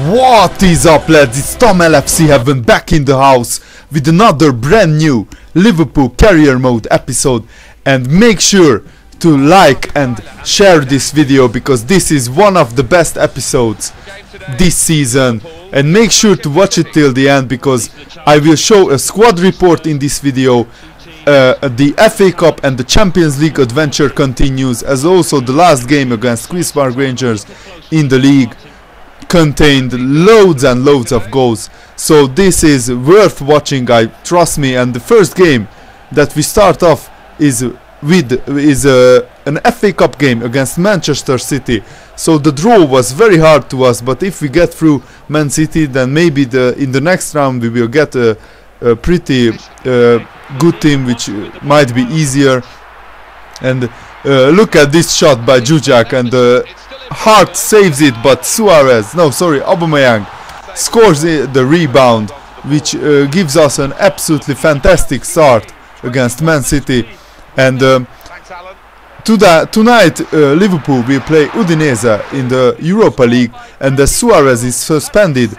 What is up, lads? It's Tom LFC Heaven back in the house with another brand new Liverpool Career Mode episode, and make sure to like and share this video because this is one of the best episodes this season, and make sure to watch it till the end because I will show a squad report in this video. The FA Cup and the Champions League adventure continues, as also the last game against Queen's Park Rangers in the league contained loads and loads of goals, so this is worth watching, trust me. And the first game that we start off is an FA Cup game against Manchester City. So the draw was very hard to us, but if we get through Man City, then maybe in the next round we will get a pretty good team, which might be easier. And look at this shot by Jujak, and Hart saves it, but Aubameyang scores the rebound, which gives us an absolutely fantastic start against Man City. And tonight Liverpool will play Udinese in the Europa League, and as Suarez is suspended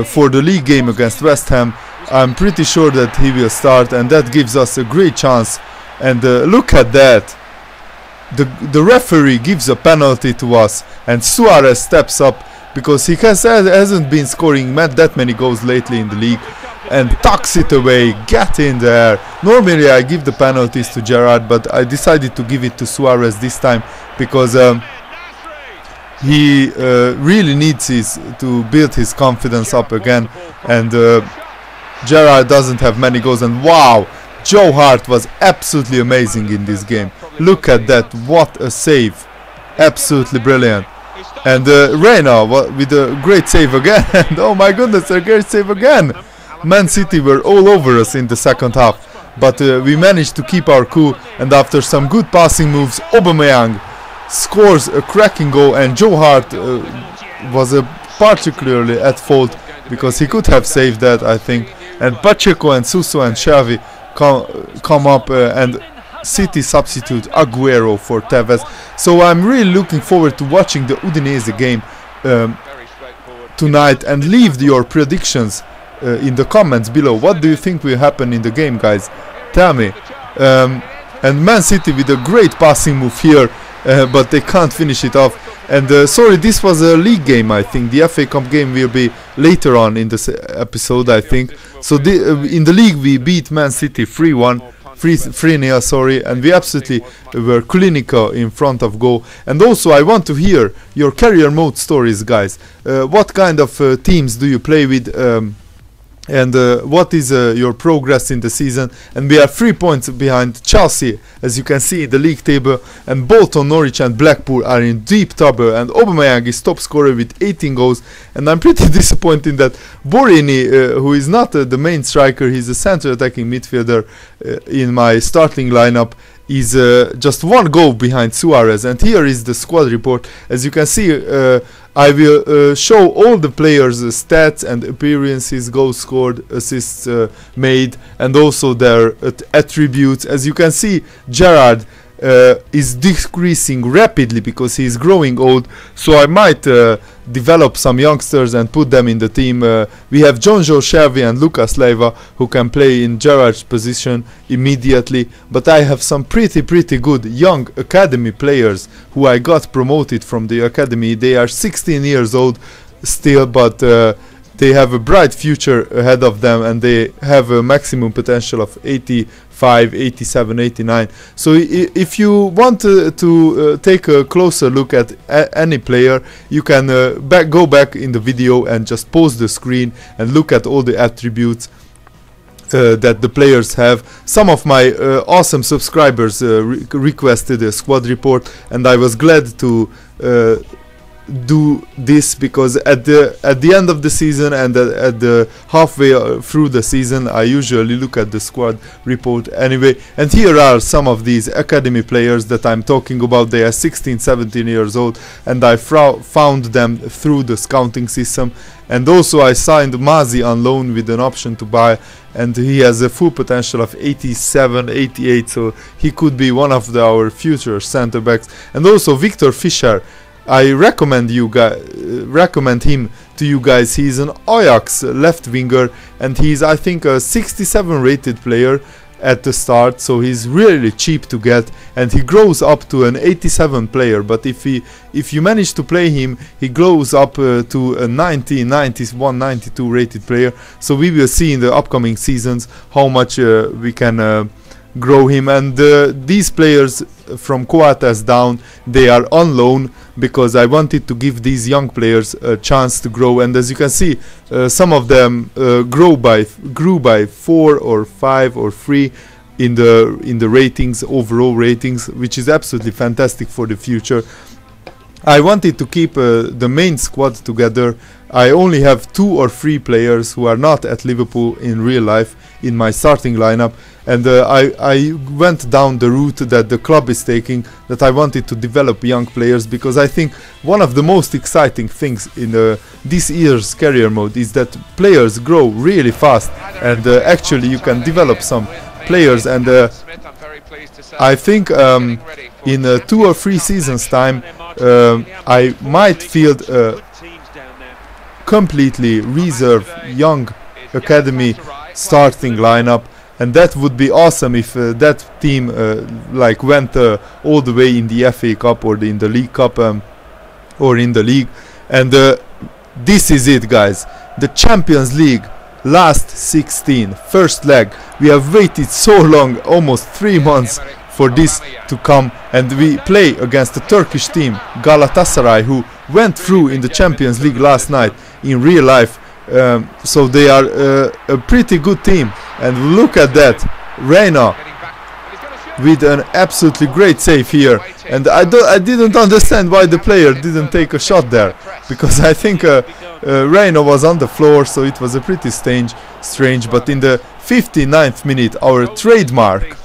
for the league game against West Ham, I'm pretty sure that he will start, and that gives us a great chance. And look at that. The referee gives a penalty to us, and Suarez steps up because he hasn't been scoring that many goals lately in the league, and tucks it away. Get in there. Normally I give the penalties to Gerrard, but I decided to give it to Suarez this time because he really needs to build his confidence up again, and Gerrard doesn't have many goals. And wow, Joe Hart was absolutely amazing in this game. Look at that, what a save, absolutely brilliant. And Reina with a great save again. And oh my goodness, a great save again. Man City were all over us in the second half, but we managed to keep our cool, and after some good passing moves, Aubameyang scores a cracking goal, and Joe Hart was particularly at fault because he could have saved that, I think. And Pacheco and Suso and Xavi come up, and City substitute Aguero for Tevez. So I'm really looking forward to watching the Udinese game tonight, and leave your predictions in the comments below. What do you think will happen in the game, guys? Tell me. And Man City with a great passing move here, but they can't finish it off. And sorry, this was a league game, I think. The FA Cup game will be later on in this episode, I think. So in the league we beat Man City 3-0, sorry, and we absolutely were clinical in front of goal. And also I want to hear your career mode stories, guys. What kind of teams do you play with? And what is your progress in the season? And we are 3 points behind Chelsea, as you can see in the league table, and Bolton, Norwich and Blackpool are in deep trouble, and Aubameyang is top scorer with 18 goals. And I'm pretty disappointed that Borini, who is not the main striker, he's a center attacking midfielder in my starting lineup, is just one goal behind Suarez. And here is the squad report. As you can see, I will show all the players' stats and appearances, goals scored, assists made, and also their attributes. As you can see, Gerrard is decreasing rapidly because he is growing old, so I might develop some youngsters and put them in the team. We have Jonjo Xavi and Lucas Leiva who can play in Gerrard's position immediately, but I have some pretty good young academy players who I got promoted from the academy. They are 16 years old still, but they have a bright future ahead of them, and they have a maximum potential of 85, 87, 89. So if you want to take a closer look at any player, you can go back in the video and just pause the screen and look at all the attributes that the players have. Some of my awesome subscribers requested a squad report, and I was glad to do this because at the end of the season and at the halfway through the season I usually look at the squad report anyway. And here are some of these academy players that I'm talking about. They are 16, 17 years old, and I found them through the scouting system. And also I signed Mazi on loan with an option to buy, and he has a full potential of 87, 88, so he could be one of our future center backs. And also Victor Fischer, I recommend him to you guys. He's an Ajax left winger, and he's, I think, a 67 rated player at the start, so he's really cheap to get, and he grows up to an 87 player. But if you manage to play him, he grows up to a 90, 91, 92 rated player. So we will see in the upcoming seasons how much we can grow him. And these players from Coates down, they are on loan, because I wanted to give these young players a chance to grow. And as you can see, some of them grew by 4 or 5 or 3 in the ratings, overall ratings, which is absolutely fantastic for the future. I wanted to keep the main squad together. I only have 2 or 3 players who are not at Liverpool in real life in my starting lineup, and I went down the route that the club is taking, that I wanted to develop young players, because I think one of the most exciting things in this year's career mode is that players grow really fast, and actually you can develop some players. And I think in 2 or 3 seasons time I might field a completely reserve young academy starting lineup, and that would be awesome if that team like went all the way in the FA Cup or in the League Cup or in the league. And this is it, guys, the Champions League last 16, first leg. We have waited so long, almost 3 months, for this to come, and we play against the Turkish team Galatasaray, who went through in the Champions League last night in real life. So they are a pretty good team, and look at that, Reina with an absolutely great save here. And I didn't understand why the player didn't take a shot there, because I think Reina was on the floor, so it was a pretty strange. But in the 59th minute, our trademark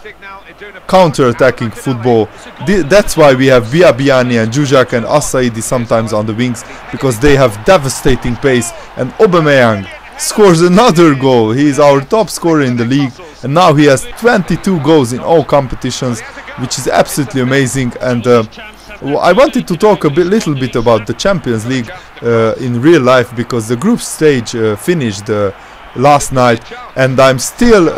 counter-attacking football, that's why we have Biabiani and Jujak and Asaidi sometimes on the wings, because they have devastating pace. And Aubameyang scores another goal. He is our top scorer in the league, and now he has 22 goals in all competitions, which is absolutely amazing. And I wanted to talk little bit about the Champions League in real life, because the group stage finished last night, and I'm still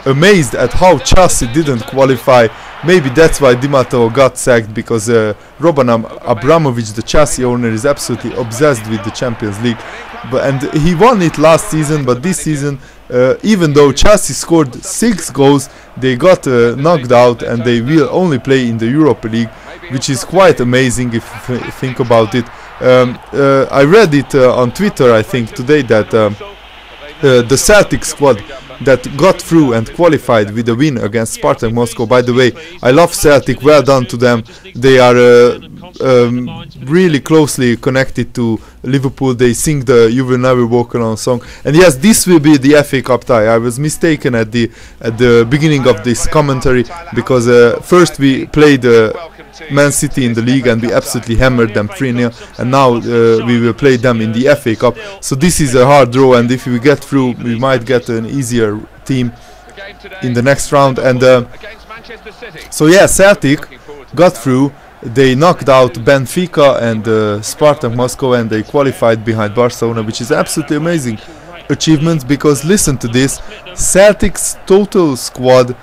amazed at how Chelsea didn't qualify. Maybe that's why Di Matteo got sacked, because Roman Abramovich, the Chelsea owner, is absolutely obsessed with the Champions League. And he won it last season, but this season, even though Chelsea scored 6 goals, they got knocked out, and they will only play in the Europa League, which is quite amazing if you think about it. I read it on Twitter, I think, today, that the Celtic squad that got through and qualified with a win against Spartak Moscow. By the way, I love Celtic, well done to them. They are really closely connected to Liverpool. They sing the "You Will Never Walk Alone" song. And yes, this will be the FA Cup tie. I was mistaken at the beginning of this commentary, because first we played Man City in the league and we absolutely hammered them 3-0, and now we will play them in the FA Cup. So this is a hard draw, and if we get through, we might get an easier team in the next round. And so yeah, Celtic got through. They knocked out Benfica and Spartak Moscow, and they qualified behind Barcelona, which is absolutely amazing achievement, because listen to this, Celtic's total squad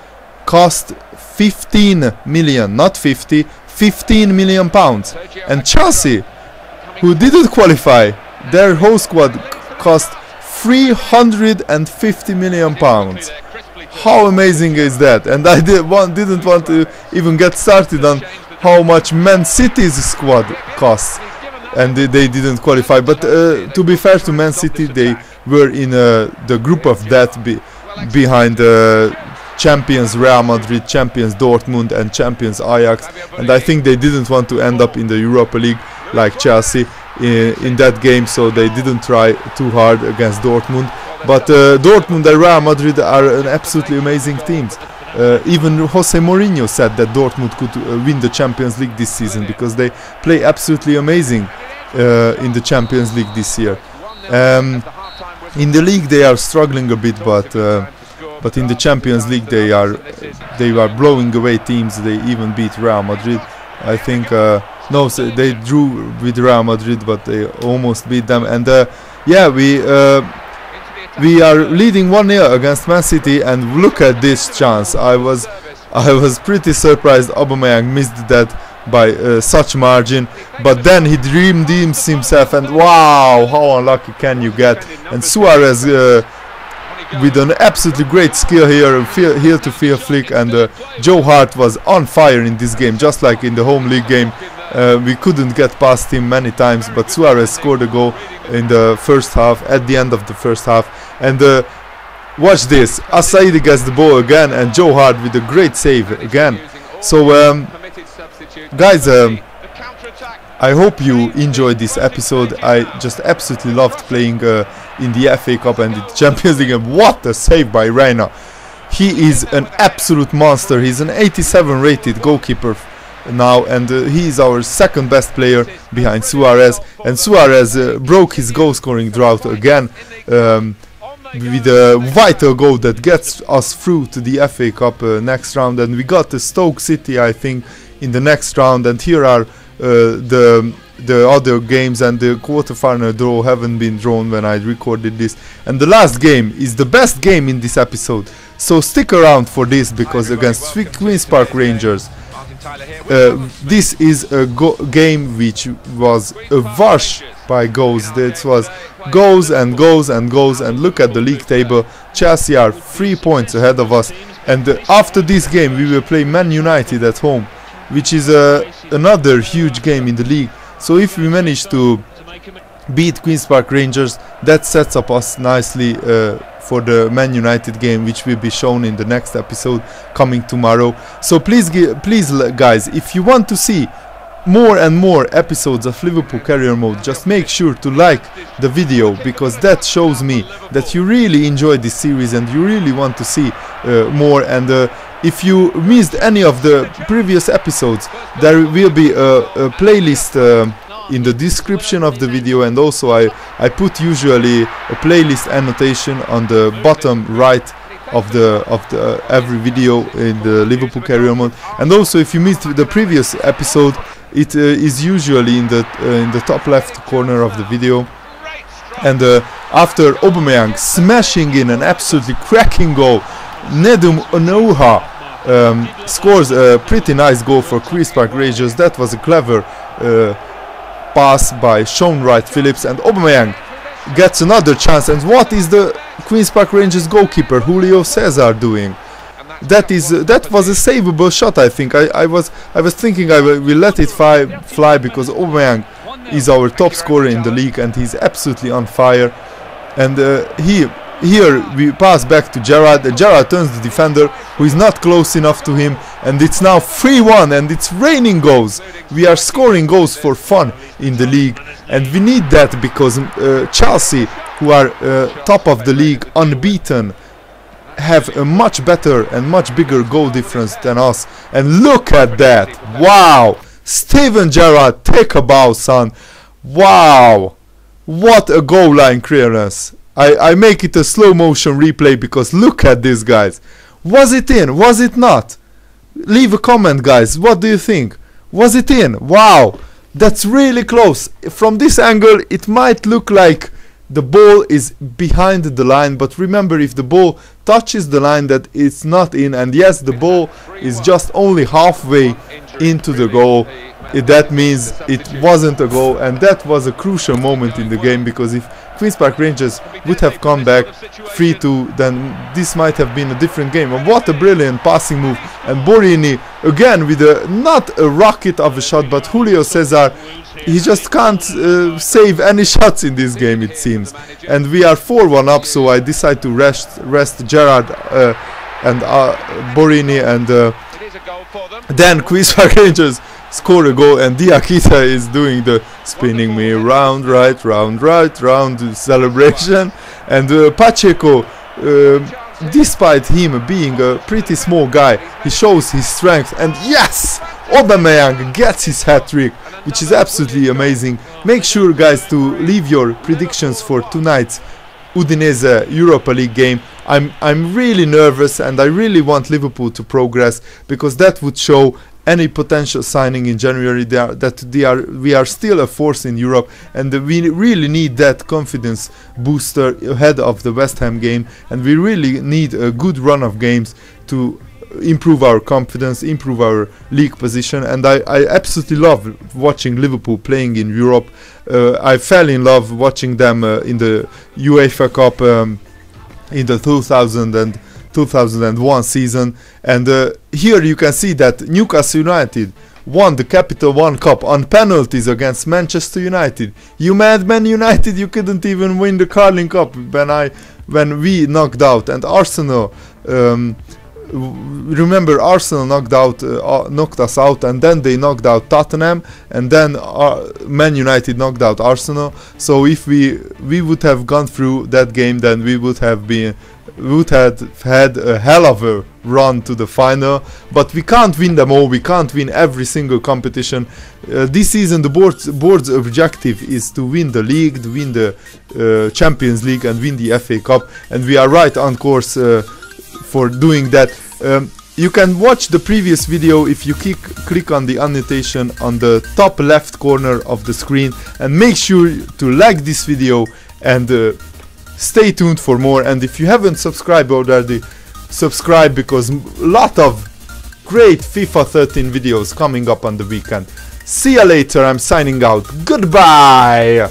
cost 15 million, not 50, 15 million pounds. And Chelsea, who didn't qualify, their whole squad cost 350 million pounds. How amazing is that? And I didn't want to even get started on how much Man City's squad costs, and they didn't qualify. But to be fair to Man City, they were in the group of death behind champions Real Madrid, champions Dortmund, and champions Ajax, and I think they didn't want to end up in the Europa League like Chelsea in that game, so they didn't try too hard against Dortmund. But Dortmund and Real Madrid are an absolutely amazing teams. Even Jose Mourinho said that Dortmund could win the Champions League this season, because they play absolutely amazing in the Champions League this year. In the league they are struggling a bit, but in the Champions League they are blowing away teams. They even beat Real Madrid. I think No, so they drew with Real Madrid, but they almost beat them. And yeah, we are leading 1-0 against Man City, and look at this chance. I was pretty surprised Aubameyang missed that by such margin, but then he redeems himself, and wow, how unlucky can you get? And Suarez with an absolutely great skill here, heel-to-field flick, and Joe Hart was on fire in this game, just like in the home league game. We couldn't get past him many times, but Suarez scored a goal in the first half, at the end of the first half. And watch this, Asaidi gets the ball again, and Joe Hart with a great save again. So guys, I hope you enjoyed this episode. I just absolutely loved playing in the FA Cup and the Champions League, and what a save by Reina. He is an absolute monster. He's an 87 rated goalkeeper now, and he is our second best player behind Suarez, and Suarez broke his goal scoring drought again with a vital goal that gets us through to the FA Cup next round. And we got the Stoke City, I think, in the next round, and here are the other games, and the quarterfinal draw haven't been drawn when I recorded this, and the last game is the best game in this episode, so stick around for this, because against Queen's Park Rangers, this is a game which was a wash by goals. It was goals and goals and goals, and look at the league table. Chelsea are 3 points ahead of us, and after this game we will play Man United at home, which is another huge game in the league. So if we manage to beat Queen's Park Rangers, that sets up us nicely for the Man United game, which will be shown in the next episode coming tomorrow. So please guys, if you want to see more and more episodes of Liverpool Career Mode, just make sure to like the video, because that shows me that you really enjoy this series and you really want to see more. And if you missed any of the previous episodes, there will be a playlist in the description of the video, and also I put usually a playlist annotation on the bottom right of the every video in the Liverpool Career Mode. And also, if you missed the previous episode, it is usually in the top left corner of the video. And after Aubameyang smashing in an absolutely cracking goal, Nedum Onuoha scores a pretty nice goal for Queen's Park Rangers. That was a clever pass by Sean Wright-Phillips, and Aubameyang gets another chance. And what is the Queen's Park Rangers goalkeeper Julio Cesar doing? That was a savable shot, I think. I was thinking I will let it fly, because Aubameyang is our top scorer in the league and he's absolutely on fire. And here we pass back to Gerrard, and Gerrard turns the defender, who is not close enough to him, and it's now 3-1, and it's raining goals. We are scoring goals for fun in the league, and we need that, because Chelsea, who are top of the league, unbeaten, have a much better and much bigger goal difference than us. And look at that! Wow! Steven Gerrard, take a bow, son! Wow! What a goal line clearance! I make it a slow motion replay, because look at this, guys. Was it in? Was it not? Leave a comment, guys. What do you think? Was it in? Wow! That's really close. From this angle it might look like the ball is behind the line, but remember, if the ball touches the line, that it's not in. And yes, the ball is just only halfway into the goal. That means it wasn't a goal, and that was a crucial moment in the game, because if Queen's Park Rangers would have come back 3-2, then this might have been a different game. And what a brilliant passing move, and Borini again with not a rocket of a shot, but Julio Cesar, he just can't save any shots in this game, it seems. And we are 4-1 up, so I decide to rest Gerrard and Borini, and then Queen's Park Rangers score a goal, and Diakita is doing the spinning me round right round celebration. And Pacheco, despite him being a pretty small guy, he shows his strength, and yes, Aubameyang gets his hat-trick, which is absolutely amazing. Make sure, guys, to leave your predictions for tonight's Udinese Europa League game. I'm really nervous, and I really want Liverpool to progress, because that would show any potential signing in January. We are still a force in Europe, and we really need that confidence booster ahead of the West Ham game, and we really need a good run of games to improve our confidence, improve our league position. And I absolutely love watching Liverpool playing in Europe. I fell in love watching them in the UEFA Cup in the 2001 season, and here you can see that Newcastle United won the Capital One Cup on penalties against Manchester United. You mad, Man United? You couldn't even win the Carling Cup when we knocked out. And Arsenal, remember, Arsenal knocked us out, and then they knocked out Tottenham, and then Man United knocked out Arsenal. So if we would have gone through that game, then we would have had a hell of a run to the final. But we can't win them all. We can't win every single competition. This season the board's objective is to win the league, to win the Champions League, and win the FA Cup, and we are right on course for doing that. You can watch the previous video if you click on the annotation on the top left corner of the screen, and make sure to like this video and stay tuned for more. And if you haven't subscribed already, subscribe, because a lot of great FIFA 13 videos coming up on the weekend. See you later. I'm signing out. Goodbye.